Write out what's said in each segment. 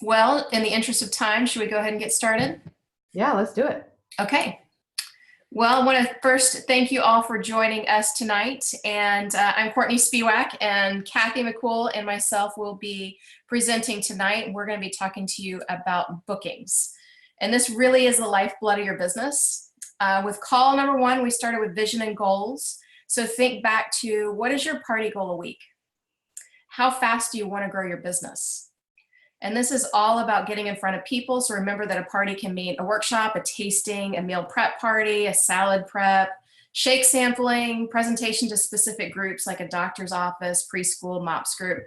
Well, in the interest of time, should we go ahead and get started? Yeah, let's do it. Okay. Well, I want to first thank you all for joining us tonight. And I'm Courtney Spiewak, and Kathy McCool and myself will be presenting tonight. We're going to be talking to you about bookings. And this really is the lifeblood of your business. With call number one, we started with vision and goals. So think back to, what is your party goal a week? How fast do you want to grow your business? And this is all about getting in front of people. So remember that a party can mean a workshop, a tasting, a meal prep party, a salad prep, shake sampling, presentation to specific groups like a doctor's office, preschool, MOPS group.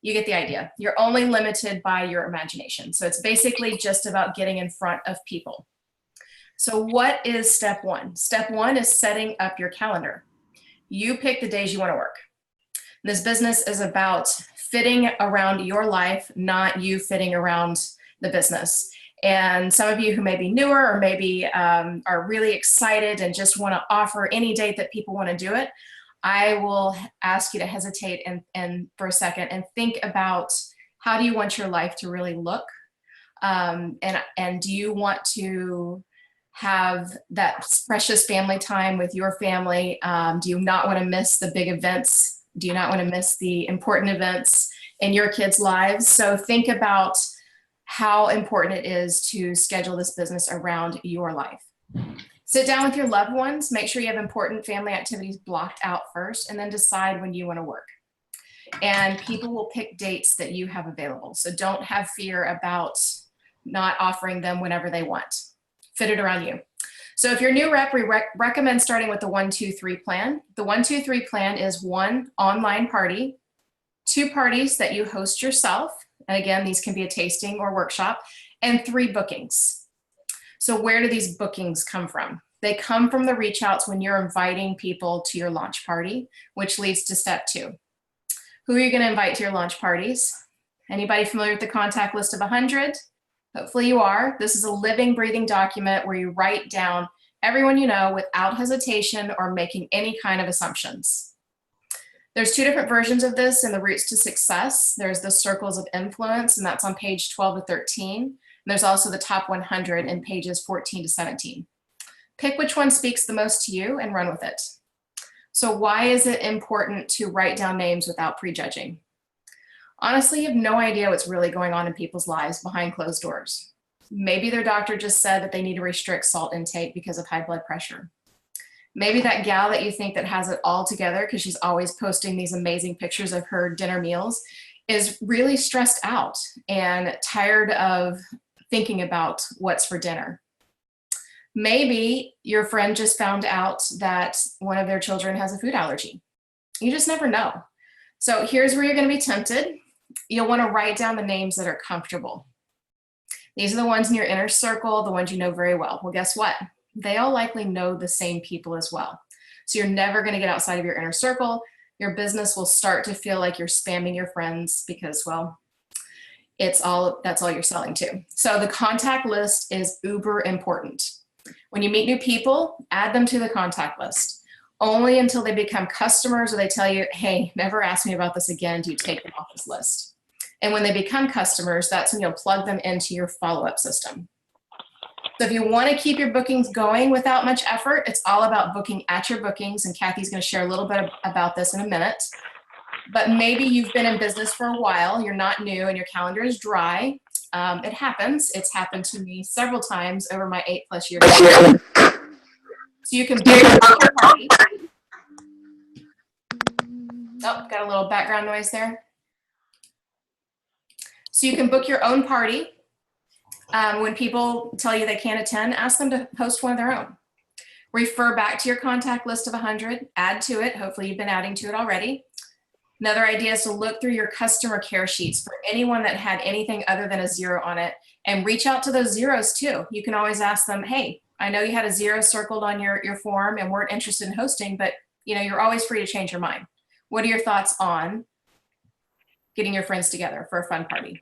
You get the idea. You're only limited by your imagination. So it's basically just about getting in front of people. So what is step one? Step one is setting up your calendar. You pick the days you want to work. This business is about fitting around your life, not you fitting around the business. And some of you who may be newer or maybe are really excited and just want to offer any date that people want to do it, I will ask you to hesitate and for a second and think about, how do you want your life to really look? And do you want to have that precious family time with your family? Do you not want to miss the big events? Do you not want to miss the important events in your kids' lives? So think about how important it is to schedule this business around your life. Sit down with your loved ones, make sure you have important family activities blocked out first, and then decide when you want to work. And people will pick dates that you have available. So don't have fear about not offering them whenever they want. Fit it around you. So if you're a new rep, we recommend starting with the 1-2-3 plan. The 1-2-3 plan is 1 online party, 2 parties that you host yourself. And again, these can be a tasting or workshop, and 3 bookings. So where do these bookings come from? They come from the reach outs when you're inviting people to your launch party, which leads to step 2. Who are you going to invite to your launch parties? Anybody familiar with the contact list of 100? Hopefully you are. This is a living, breathing document where you write down everyone you know without hesitation or making any kind of assumptions. There's 2 different versions of this in the Routes to Success. There's the Circles of Influence, and that's on page 12 to 13. And there's also the Top 100 in pages 14 to 17. Pick which one speaks the most to you and run with it. So why is it important to write down names without prejudging? Honestly, you have no idea what's really going on in people's lives behind closed doors. Maybe their doctor just said that they need to restrict salt intake because of high blood pressure. Maybe that gal that you think that has it all together because she's always posting these amazing pictures of her dinner meals is really stressed out and tired of thinking about what's for dinner. Maybe your friend just found out that one of their children has a food allergy. You just never know. So here's where you're going to be tempted. You'll want to write down the names that are comfortable. These are the ones in your inner circle, the ones you know very well. Well, guess what? They all likely know the same people as well. So you're never going to get outside of your inner circle. Your business will start to feel like you're spamming your friends because, well, that's all you're selling to. So the contact list is uber important. When you meet new people, add them to the contact list. Only until they become customers or they tell you, hey, never ask me about this again, do you take them off this list. And when they become customers, that's when you'll plug them into your follow-up system. So if you want to keep your bookings going without much effort, it's all about booking at your bookings. And Kathy's going to share a little bit about this in a minute. But maybe you've been in business for a while, you're not new, and your calendar is dry. It happens. It's happened to me several times over my 8+ years. So you can book your own party. Oh, got a little background noise there. So you can book your own party. When people tell you they can't attend, ask them to host one of their own. Refer back to your contact list of 100, add to it. Hopefully you've been adding to it already. Another idea is to look through your customer care sheets for anyone that had anything other than a 0 on it, and reach out to those zeros too. You can always ask them, hey, I know you had a 0 circled on your form and weren't interested in hosting, but you're always free to change your mind. What are your thoughts on getting your friends together for a fun party?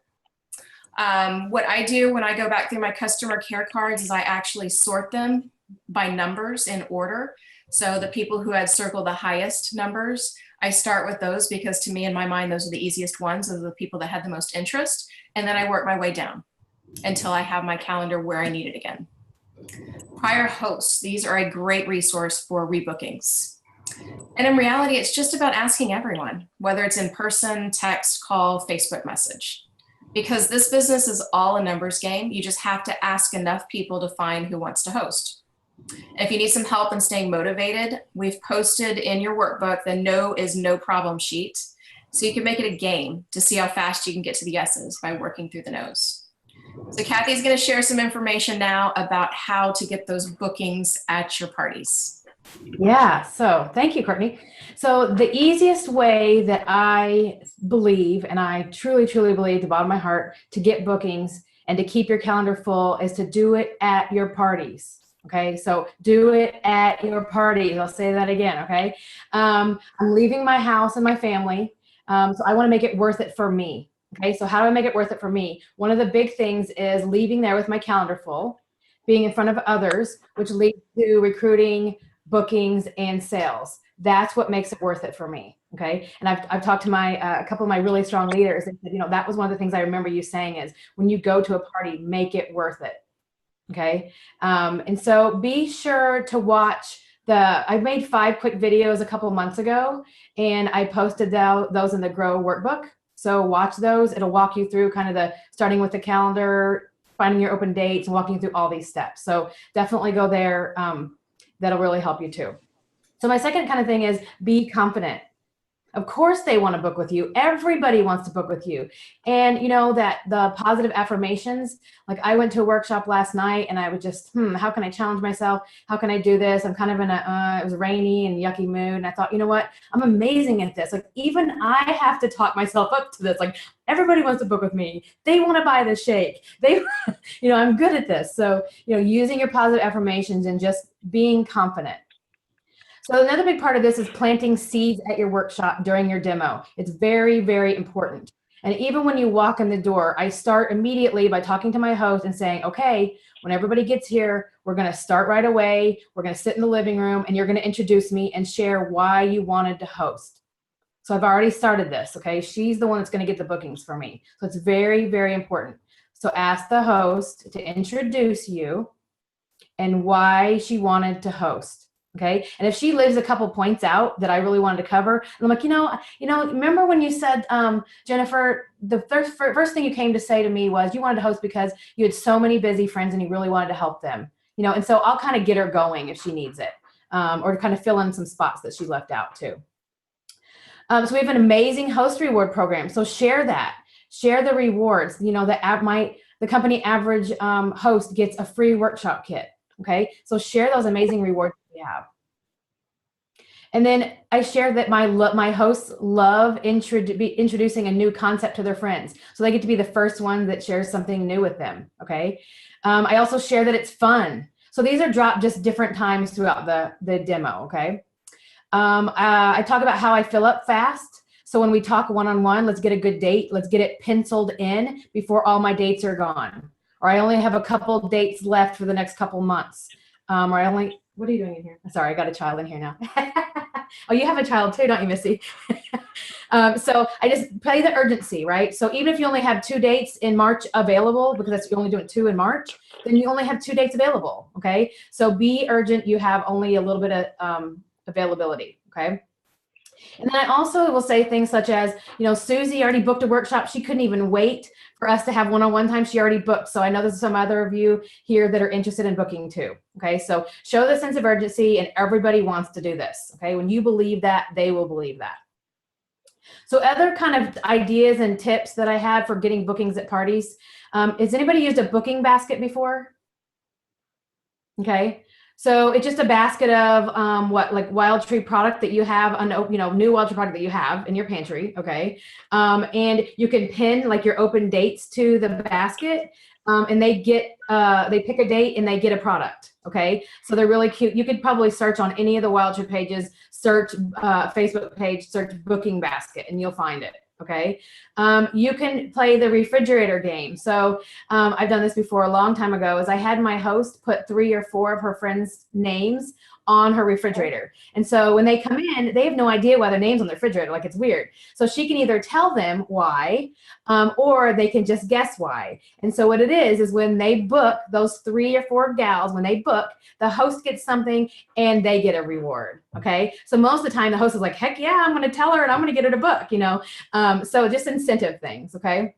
What I do when I go back through my customer care cards is I actually sort them by numbers in order. So the people who had circled the highest numbers, I start with those because to me, in my mind, those are the easiest ones. Those are the people that had the most interest. And then I work my way down until I have my calendar where I need it again. Prior hosts, these are a great resource for rebookings. And in reality, it's just about asking everyone, whether it's in person, text, call, Facebook message. Because this business is all a numbers game. You just have to ask enough people to find who wants to host. If you need some help in staying motivated, we've posted in your workbook the no is no problem sheet. So you can make it a game to see how fast you can get to the yeses by working through the no's. So Kathy's going to share some information now about how to get those bookings at your parties. Yeah, so thank you, Courtney. So the easiest way that I believe, and I truly, truly believe to the bottom of my heart, to get bookings and to keep your calendar full is to do it at your parties. Okay, so do it at your parties. I'll say that again, okay? I'm leaving my house and my family, so I want to make it worth it for me. Okay, so how do I make it worth it for me? One of the big things is leaving there with my calendar full, being in front of others, which leads to recruiting, bookings, and sales. That's what makes it worth it for me. Okay. And I've talked to a couple of my really strong leaders and said, you know, that was one of the things I remember you saying is when you go to a party, make it worth it. Okay. And so be sure to watch I made 5 quick videos a couple of months ago and I posted those in the Grow workbook. So watch those. It'll walk you through kind of starting with the calendar, finding your open dates and walking through all these steps. So definitely go there. That'll really help you too. So my second kind of thing is be confident. Of course they want to book with you. Everybody wants to book with you. And you know that the positive affirmations, like I went to a workshop last night and I was just, how can I challenge myself? How can I do this? I'm kind of in it was rainy and yucky mood. And I thought, you know what? I'm amazing at this. Like even I have to talk myself up to this. Like everybody wants to book with me. They want to buy the shake. I'm good at this. So, using your positive affirmations and just being confident. So another big part of this is planting seeds at your workshop during your demo. It's very, very important. And even when you walk in the door, I start immediately by talking to my host and saying, okay, when everybody gets here, we're going to start right away. We're going to sit in the living room and you're going to introduce me and share why you wanted to host. So I've already started this, okay? She's the one that's going to get the bookings for me. So it's very, very important. So ask the host to introduce you and why she wanted to host. Okay. And if she leaves a couple points out that I really wanted to cover, and I'm like, remember when you said, Jennifer, the first thing you came to say to me was you wanted to host because you had so many busy friends and you really wanted to help them, and so I'll kind of get her going if she needs it, or to kind of fill in some spots that she left out too. So we have an amazing host reward program. So share that, share the rewards, the company average host gets a free workshop kit. Okay. So share those amazing rewards we have. And then I share that my hosts love introducing a new concept to their friends. So they get to be the first one that shares something new with them. Okay. I also share that it's fun. So these are dropped just different times throughout the demo. Okay. I talk about how I fill up fast. So when we talk one-on-one, let's get a good date. Let's get it penciled in before all my dates are gone. Or I only have a couple dates left for the next couple months. What are you doing in here? Sorry, I got a child in here now. Oh, you have a child too, don't you, Missy? So I just play the urgency, right? So even if you only have 2 dates in March available, because you're only doing 2 in March, then you only have 2 dates available, okay? So be urgent, you have only a little bit of availability, okay? And then I also will say things such as, Susie already booked a workshop. She couldn't even wait for us to have one-on-one time. She already booked. So I know there's some other of you here that are interested in booking too. Okay. So show the sense of urgency and everybody wants to do this. Okay. When you believe that, they will believe that. So other kind of ideas and tips that I have for getting bookings at parties. Has anybody used a booking basket before? Okay. So it's just a basket of like Wildtree product that you have, new Wildtree product that you have in your pantry, okay? And you can pin like your open dates to the basket, and they pick a date and they get a product, okay? So they're really cute. You could probably search on any of the Wildtree pages, search Facebook page, search booking basket, and you'll find it. Okay. You can play the refrigerator game. So I've done this before a long time ago is I had my host put 3 or 4 of her friends' names on her refrigerator. And so when they come in, they have no idea why their name's on the refrigerator. Like, it's weird. So she can either tell them why, or they can just guess why. And so what it is when they book, those 3 or 4 gals, when they book, the host gets something and they get a reward. Okay. So most of the time the host is like, heck yeah, I'm going to tell her and I'm going to get her to book, you know? So just incentive things. Okay.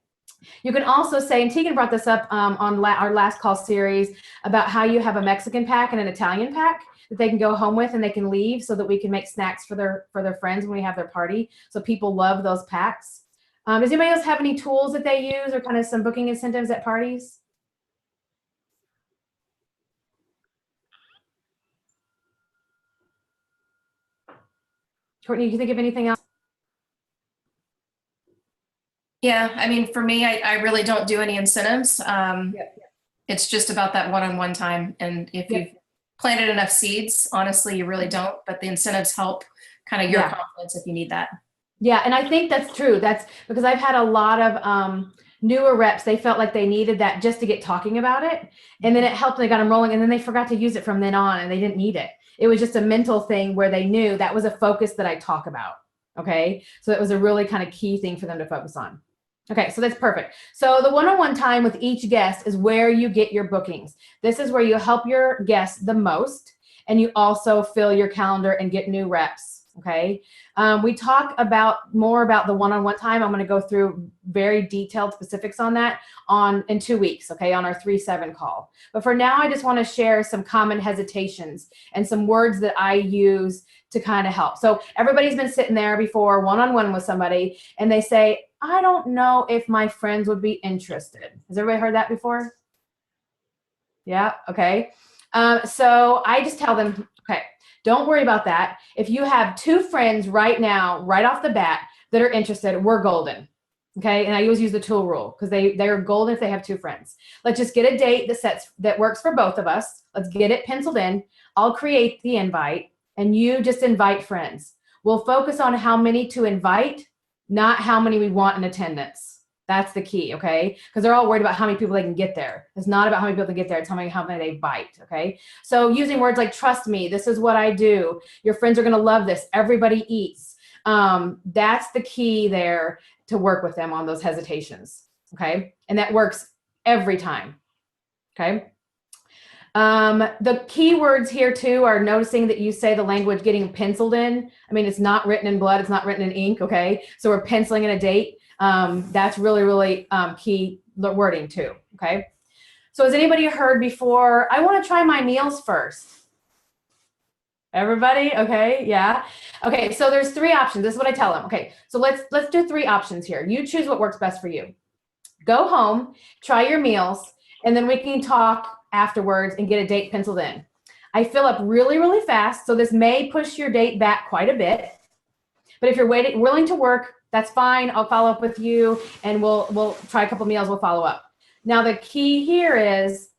You can also say, and Tegan brought this up on our last call series, about how you have a Mexican pack and an Italian pack that they can go home with and they can leave, so that we can make snacks for their friends when we have their party. So people love those packs. Does anybody else have any tools that they use, or kind of some booking incentives at parties? Courtney, do you think of anything else? Yeah, I mean, for me, I really don't do any incentives. It's just about that one-on-one time. And if you've planted enough seeds, honestly, you really don't. But the incentives help kind of your confidence if you need that. Yeah, and I think that's true. That's because I've had a lot of newer reps. They felt like they needed that just to get talking about it. And then it helped, they got them rolling, and then they forgot to use it from then on, and they didn't need it. It was just a mental thing where they knew that was a focus that I talk about. Okay, so it was a really kind of key thing for them to focus on. Okay, so that's perfect. So the one-on-one time with each guest is where you get your bookings. This is where you help your guests the most, and you also fill your calendar and get new reps. Okay, we talk more about the one-on-one time. I'm going to go through very detailed specifics on that in 2 weeks. Okay, on our 3-7 call. But for now, I just want to share some common hesitations and some words that I use to kind of help. So everybody's been sitting there before one-on-one with somebody, and they say, I don't know if my friends would be interested. Has everybody heard that before? Yeah. Okay. So I just tell them, okay, don't worry about that. If you have 2 friends right now, right off the bat, that are interested, we're golden. Okay. And I always use the tool rule, because they're golden if they have 2 friends. Let's just get a date that works for both of us. Let's get it penciled in. I'll create the invite, and you just invite friends. We'll focus on how many to invite, not how many we want in attendance. That's the key, okay? Because they're all worried about how many people they can get there. It's not about how many people they get there. It's how many they bite, okay? So using words like, trust me, this is what I do. Your friends are going to love this. Everybody eats. That's the key there to work with them on those hesitations, okay? And that works every time, okay? The key words here too are noticing that you say the language getting penciled in. I mean, it's not written in blood. It's not written in ink. Okay. So we're penciling in a date. That's really, really key wording too. Okay. So has anybody heard before, I want to try my meals first? Everybody? Okay. Yeah. Okay. So there's 3 options. This is what I tell them. Okay. So let's do 3 options here. You choose what works best for you. Go home, try your meals, and then we can talk afterwards and get a date penciled in. I fill up really, really fast, so this may push your date back quite a bit. But if you're willing to work, that's fine. I'll follow up with you, and we'll try a couple meals. We'll follow up. Now the key here is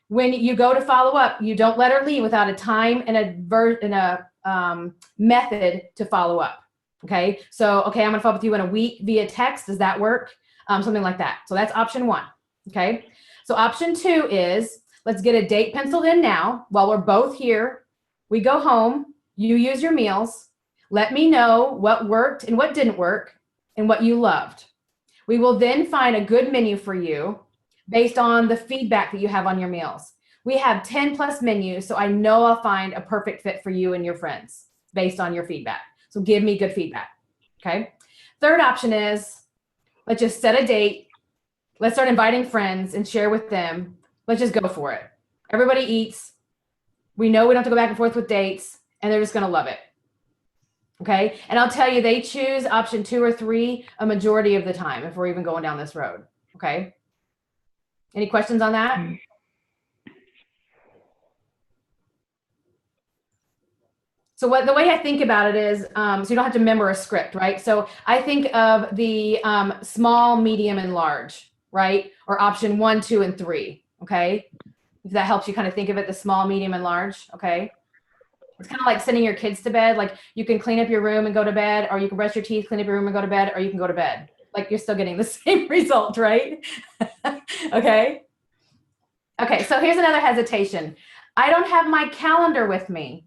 when you go to follow up, you don't let her leave without a time and a method to follow up. Okay. So okay, I'm gonna follow up with you in a week via text. Does that work? Something like that. So that's option 1. Okay. So option 2 is, let's get a date penciled in now while we're both here. We go home, you use your meals. Let me know what worked and what didn't work and what you loved. We will then find a good menu for you based on the feedback that you have on your meals. We have 10 plus menus, so I know I'll find a perfect fit for you and your friends based on your feedback. So give me good feedback, okay? 3rd option is, let's just set a date. Let's start inviting friends and share with them. Let's just go for it. Everybody eats. We know we don't have to go back and forth with dates, and they're just going to love it. Okay. And I'll tell you, they choose option 2 or 3 a majority of the time if we're even going down this road. Okay. Any questions on that? So the way I think about it is, so you don't have to remember a script, right? So I think of the small, medium, and large, right? Or option 1, 2, and 3. Okay. If that helps you kind of think of it, the small, medium, and large. Okay. It's kind of like sending your kids to bed. Like you can clean up your room and go to bed, or you can brush your teeth, clean up your room and go to bed, or you can go to bed. Like you're still getting the same result, right? Okay. Okay. So here's another hesitation. I don't have my calendar with me.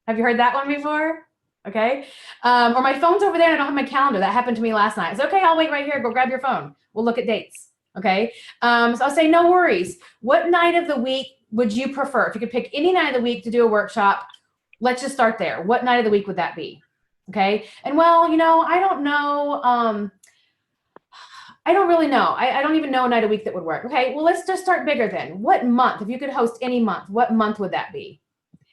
Have you heard that one before? Okay. Or my phone's over there and I don't have my calendar. That happened to me last night. It's okay. I'll wait right here. Go grab your phone. We'll look at dates. Okay. So I'll say, no worries. What night of the week would you prefer? If you could pick any night of the week to do a workshop, let's just start there. What night of the week would that be? Okay. And well, I don't know. I don't really know. I don't even know a night a week that would work. Okay. Well, let's just start bigger then. What month? If you could host any month, what month would that be?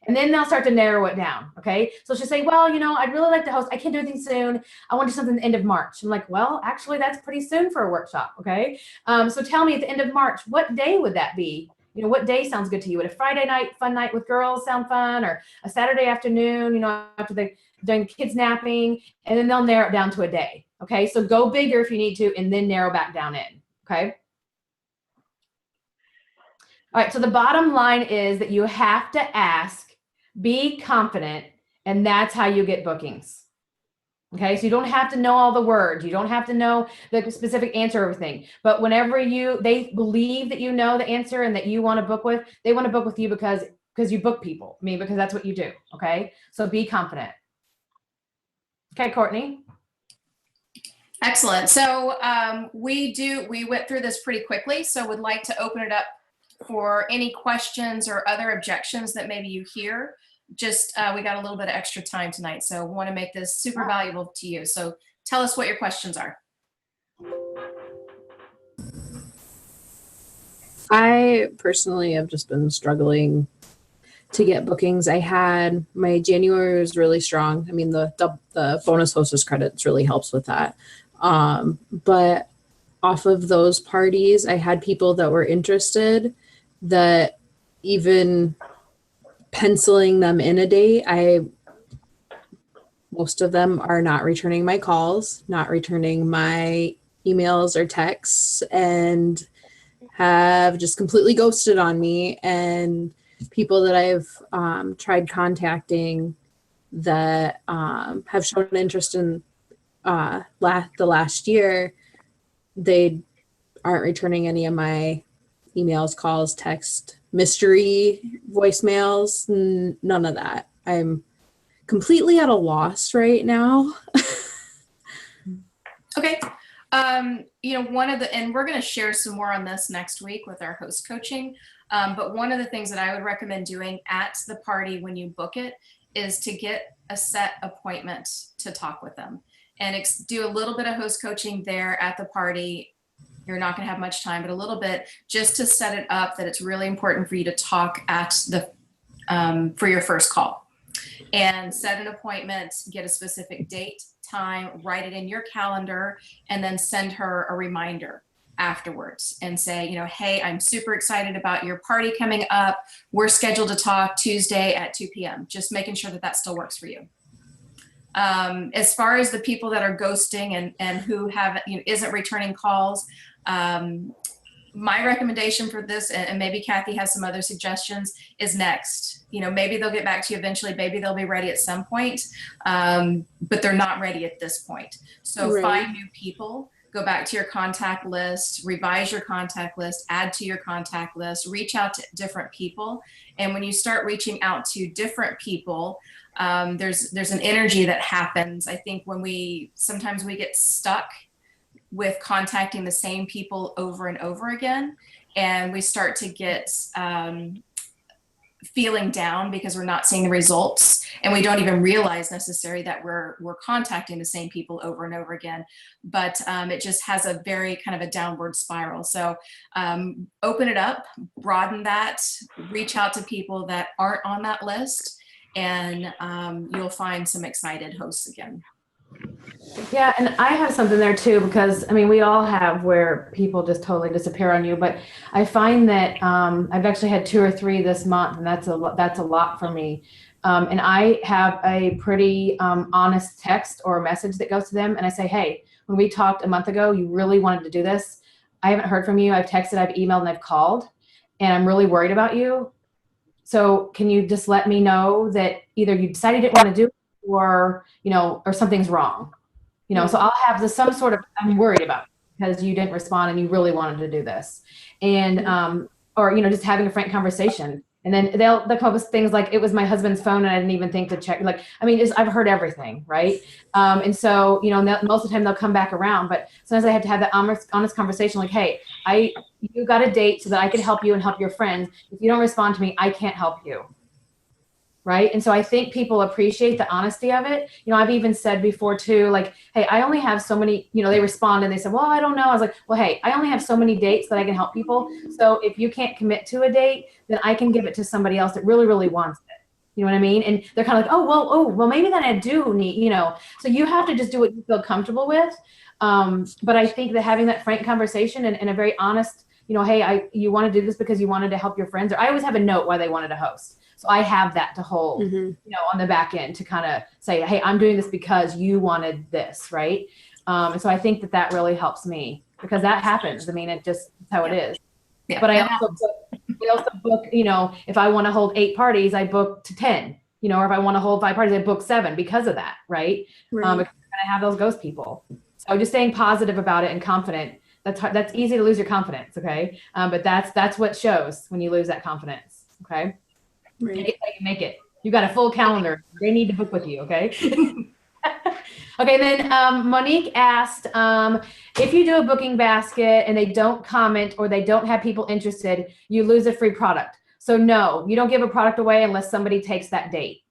And then they'll start to narrow it down. Okay. So she'll say, well, I'd really like to host. I can't do anything soon. I want to do something at the end of March. I'm like, well, actually, that's pretty soon for a workshop. Okay. So tell me at the end of March, what day would that be? What day sounds good to you? Would a Friday night, fun night with girls sound fun? Or a Saturday afternoon, after during kids napping? And then they'll narrow it down to a day. Okay. So go bigger if you need to, and then narrow back down in. Okay. All right. So the bottom line is that you have to ask, be confident, and that's how you get bookings. Okay, so you don't have to know all the words. You don't have to know the specific answer to everything. But whenever they believe that you know the answer and that you want to book with, they want to book with you because you book people. Because that's what you do. Okay, so be confident. Okay, Courtney. Excellent. So we went through this pretty quickly, so would like to open it up for any questions or other objections that maybe you hear. Just we got a little bit of extra time tonight, so want to make this super valuable to you. So tell us what your questions are. I personally have just been struggling to get bookings. My January was really strong. The bonus hostess credits really helps with that. But off of those parties, I had people that were interested that even penciling them in a date, most of them are not returning my calls, not returning my emails or texts, and have just completely ghosted on me. And people that I've tried contacting that have shown interest in the last year, they aren't returning any of my emails, calls, text, mystery voicemails, none of that. I'm completely at a loss right now. Okay. And we're going to share some more on this next week with our host coaching. But one of the things that I would recommend doing at the party when you book it is to get a set appointment to talk with them and do a little bit of host coaching there at the party. You're not going to have much time, but a little bit just to set it up that it's really important for you to talk at for your first call, and set an appointment, get a specific date, time, write it in your calendar, and then send her a reminder afterwards and say, hey, I'm super excited about your party coming up. We're scheduled to talk Tuesday at 2 p.m. Just making sure that still works for you. As far as the people that are ghosting and who isn't returning calls, my recommendation for this, and maybe Kathy has some other suggestions, is next. Maybe they'll get back to you eventually. Maybe they'll be ready at some point, but they're not ready at this point. So right. Find new people, go back to your contact list, revise your contact list, add to your contact list, reach out to different people. And when you start reaching out to different people, there's an energy that happens. I think sometimes we get stuck with contacting the same people over and over again, and we start to get feeling down because we're not seeing the results, and we don't even realize necessarily that we're contacting the same people over and over again. But it just has a very kind of a downward spiral. So open it up, broaden that, reach out to people that aren't on that list, and you'll find some excited hosts again. Yeah, and I have something there too, because we all have where people just totally disappear on you, but I find that I've actually had 2 or 3 this month, and that's a lot for me. And I have a pretty honest text or message that goes to them, and I say, hey, when we talked a month ago, you really wanted to do this. I haven't heard from you. I've texted, I've emailed, and I've called, and I'm really worried about you. So can you just let me know that either you decided you didn't want to do it, or something's wrong. So I'll have some sort of, I'm worried about it because you didn't respond and you really wanted to do this. And, or, just having a frank conversation. And then they'll come up with things like, it was my husband's phone and I didn't even think to check. Like, I mean, I've heard everything, right? And so, you know, most of the time they'll come back around, but sometimes I have to have that honest conversation like, hey, you got a date so that I can help you and help your friends. If you don't respond to me, I can't help you. Right. And so I think people appreciate the honesty of it. You know, I've even said before too, like, hey, I only have so many, you know, they respond and they said, well, I don't know. I was like, well, hey, I only have so many dates that I can help people. So if you can't commit to a date, then I can give it to somebody else that really, really wants it. You know what I mean? And they're kind of like, oh, well, maybe then I do need, you know, so you have to just do what you feel comfortable with. But I think that having that frank conversation and a very honest, you know, hey, you want to do this because you wanted to help your friends, or I always have a note why they wanted to host. So I have that to hold, you know, on the back end to kind of say, hey, I'm doing this because you wanted this, right? And so I think that really helps me because that happens. I mean, that's how it is. Yeah. But I also book, you know, if I want to hold 8 parties, I book to 10, you know, or if I want to hold 5 parties, I book 7 because of that, right? Because you're going to have those ghost people. So just staying positive about it and confident. That's hard. That's easy to lose your confidence, okay? But that's what shows when you lose that confidence, okay? Right. Make it how you make it. You got a full calendar. They need to book with you, okay? Okay, then Monique asked, if you do a booking basket and they don't comment or they don't have people interested, you lose a free product. So no, you don't give a product away unless somebody takes that date.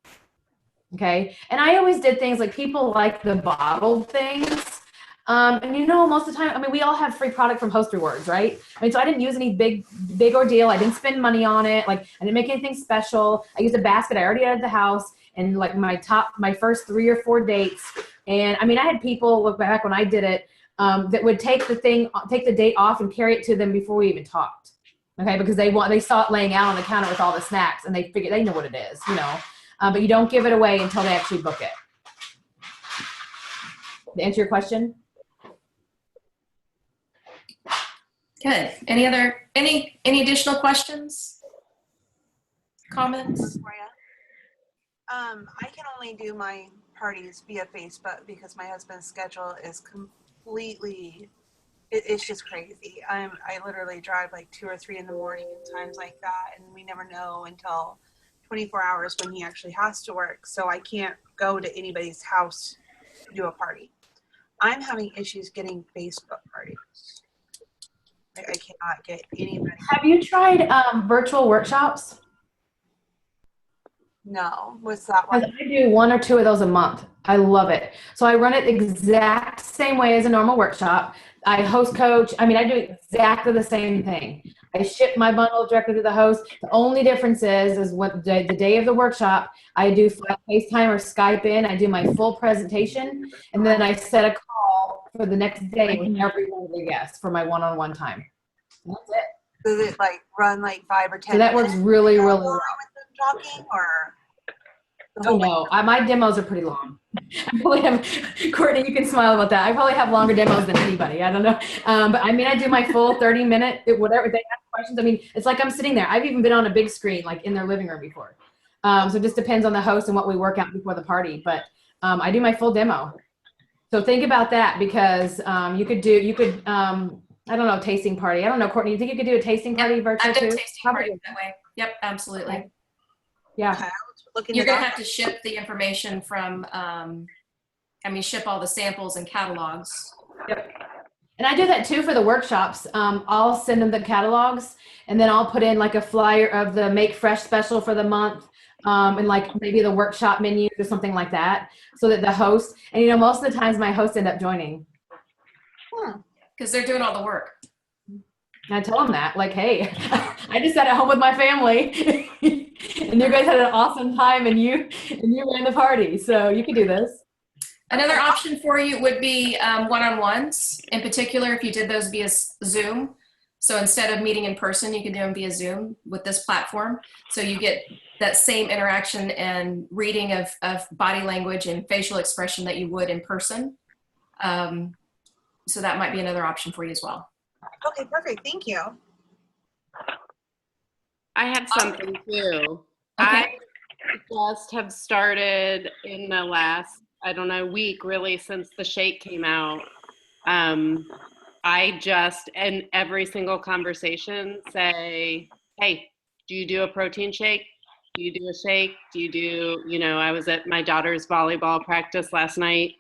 Okay, and I always did things like people like the bottled things. And you know, most of the time, I mean, we all have free product from Host Rewards, right? I mean, so I didn't use any big ordeal. I didn't spend money on it. Like, I didn't make anything special. I used a basket I already had at the house and like my first 3 or 4 dates. And I mean, I had people look back when I did it, that would take the date off and carry it to them before we even talked. Okay. Because they saw it laying out on the counter with all the snacks and they figured they know what it is, you know, but you don't give it away until they actually book it. To answer your question? Good. Any additional questions? Comments? I can only do my parties via Facebook because my husband's schedule is completely, it's just crazy. I literally drive like 2 or 3 in the morning and times like that, and we never know until 24 hours when he actually has to work. So I can't go to anybody's house to do a party. I'm having issues getting Facebook parties. I cannot get anybody. Have you tried virtual workshops? No. What's that one? I do 1 or 2 of those a month. I love it. So I run it exact same way as a normal workshop. I host coach. I mean, I do exactly the same thing. I ship my bundle directly to the host. The only difference is what the day of the workshop, I do FaceTime or Skype in. I do my full presentation, and then I set a call for the next day with every one of the guests for my one-on-one time. And that's it. Does it like run like 5 or 10? So that works really, really well. Talking or? Oh no, my demos are pretty long. I probably have, Courtney, you can smile about that. I probably have longer demos than anybody. I don't know. But I mean, I do my full 30-minute, whatever. They ask questions. I mean, it's like I'm sitting there. I've even been on a big screen, like in their living room before. So it just depends on the host and what we work out before the party. But I do my full demo. So think about that because you could, I don't know, tasting party. I don't know, Courtney, you think you could do a tasting party virtual I've done too? tasting parties that way. Yep, absolutely. Okay. Yeah. Okay, You're going to have to ship the information from, ship all the samples and catalogs. Yep. And I do that too for the workshops. I'll send them the catalogs and then I'll put in like a flyer of the Make Fresh special for the month. And like maybe the workshop menus or something like that so that the host, and you know, most of the times my hosts end up joining. Because they're doing all the work. And I tell them that, like, hey, I just sat at home with my family and you guys had an awesome time and you ran the party. So you can do this. Another option for you would be one-on-ones. In particular, if you did those via Zoom. So instead of meeting in person, you can do them via Zoom with this platform. So you get that same interaction and reading of body language and facial expression that you would in person. So that might be another option for you as well. Okay, perfect. Thank you. I had something too. Okay. I just have started in the last, I don't know, week really since the shake came out. I just, in every single conversation, say, hey, do you do a protein shake? Do you do a shake? Do you do, I was at my daughter's volleyball practice last night,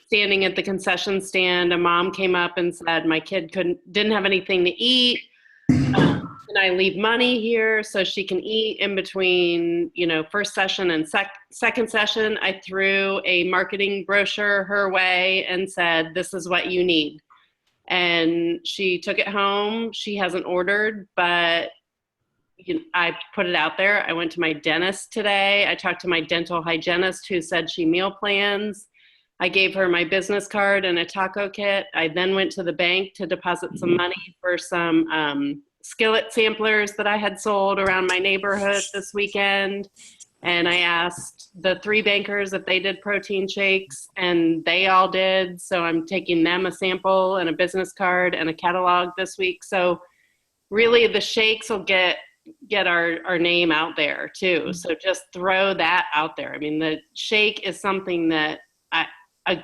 standing at the concession stand. A mom came up and said, my kid didn't have anything to eat. Can I leave money here so she can eat in between, first session and second session? I threw a marketing brochure her way and said, this is what you need. And she took it home. She hasn't ordered, but I put it out there. I went to my dentist today. I talked to my dental hygienist who said she meal plans. I gave her my business card and a taco kit. I then went to the bank to deposit some money for some skillet samplers that I had sold around my neighborhood this weekend. And I asked the 3 bankers if they did protein shakes, and they all did. So I'm taking them a sample and a business card and a catalog this week. So really the shakes will get our name out there too. So just throw that out there. I mean, the shake is something that a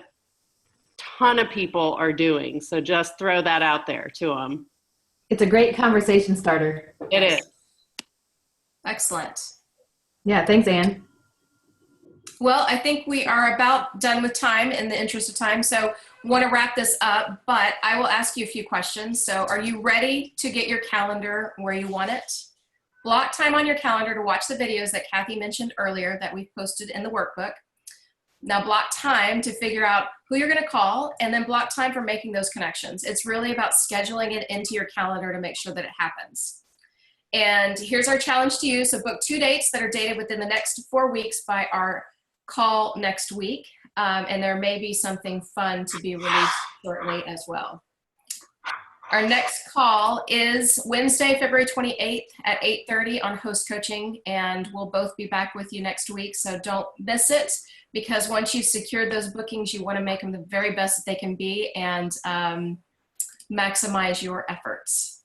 ton of people are doing. So just throw that out there to them. It's a great conversation starter. It is. Excellent. Yeah, thanks, Anne. Well, I think we are about done with time in the interest of time. So want to wrap this up, but I will ask you a few questions. So are you ready to get your calendar where you want it? Block time on your calendar to watch the videos that Kathy mentioned earlier that we posted in the workbook. Now block time to figure out who you're going to call, and then block time for making those connections. It's really about scheduling it into your calendar to make sure that it happens. And here's our challenge to you. So book 2 dates that are dated within the next 4 weeks by our call next week. And there may be something fun to be released shortly as well. Our next call is Wednesday, February 28th at 8:30 on Host Coaching, and we'll both be back with you next week, so don't miss it, because once you've secured those bookings, you want to make them the very best that they can be and maximize your efforts.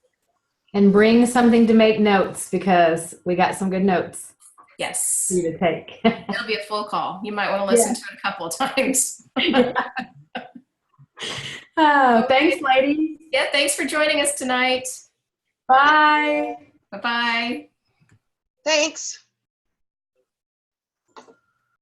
And bring something to make notes, because we got some good notes Yes. for you to take. It'll be a full call. You might want to listen to it a couple of times. Oh, thanks, ladies. Yeah, thanks for joining us tonight. Bye. Bye-bye. Thanks.